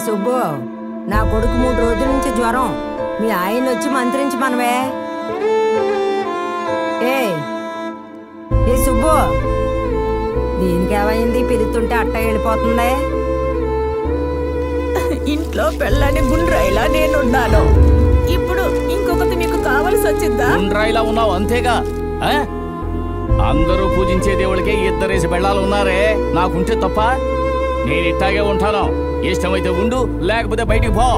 సుబ్బు, నా కొడుకు 3 రోజుల నుంచి జ్వరం. మీ ఆయన వచ్చి మంత్రించి మనవే. ఏ సుబ్బు, దీనికేమైంది? పిలుతుంటే అట్ట వెళ్ళిపోతుంది. ఇంట్లో పెళ్ళని గుండ్రాయిలా నేనున్నాను. ఇప్పుడు ఇంకొకటి నీకు కావలసి వచ్చిందా? గుండ్రాయిలా ఉన్నావు అంతేగా. అందరూ పూజించే దేవుడికే 2 పెళ్ళాలు ఉన్నారే. నాకుంటే తప్ప? నేను ఇట్టాగే ఉంటాను. ఇష్టమైతే ఉండు, లేకపోతే బయటికి పో.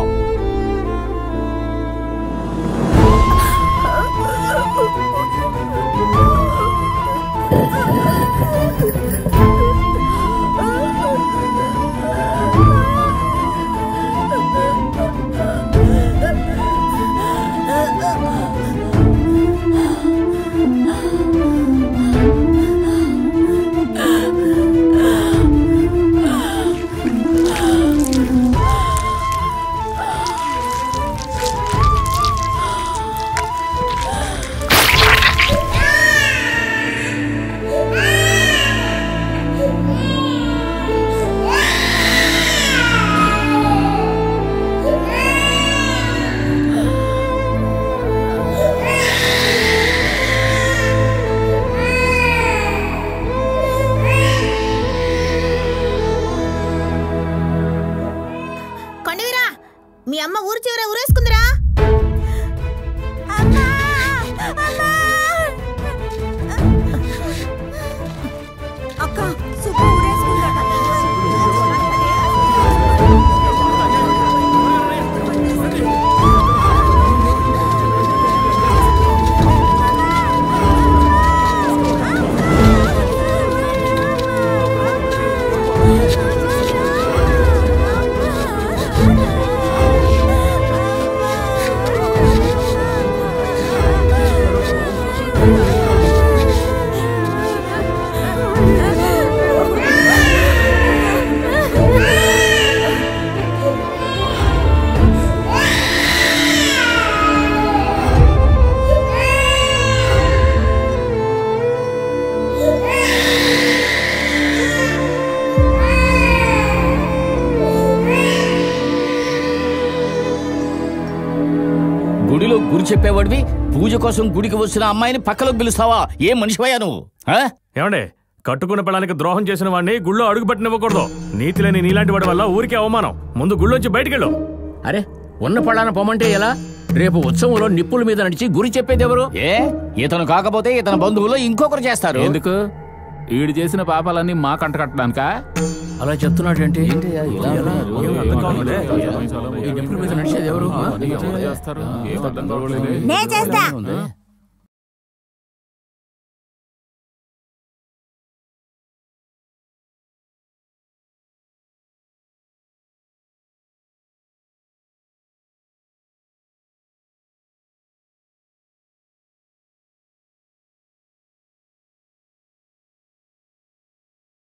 మీ అమ్మ ఊరు చివర ఊరేసుకుందిరా. అక్క, సుబ్బు ఊరేసుకుందట. గుడిలో గురి చెప్పేవాడివి, పూజ కోసం గుడికి వచ్చిన అమ్మాయిని పక్కలోకి పిలుస్తావా? ఏం మనిషివయ్యా నువ్వు? ఏమండే, కట్టుకున్న పిల్లలకి ద్రోహం చేసిన వాడిని గుళ్ళో అడుగు పెట్టనివ్వకూడదు. నీతి లేని నీలాంటి వాడి వల్ల ఊరికే అవమానం. ముందు గుళ్ళోంచి బయటికెళ్ళు. అరే, ఉన్న పళ్ళాన పొమ్మంటే ఎలా? రేపు ఉత్సవంలో నిప్పుల మీద నడిచి గురి చెప్పేది ఎవరు? ఇతను కాకపోతే ఇతని బంధువులు ఇంకొకరు చేస్తారు. ఎందుకు? ఈడు చేసిన పాపాలన్నీ మా కంట కట్టడానికా? అలా చెప్తున్నాడు ఏంటి? నే చేస్తా.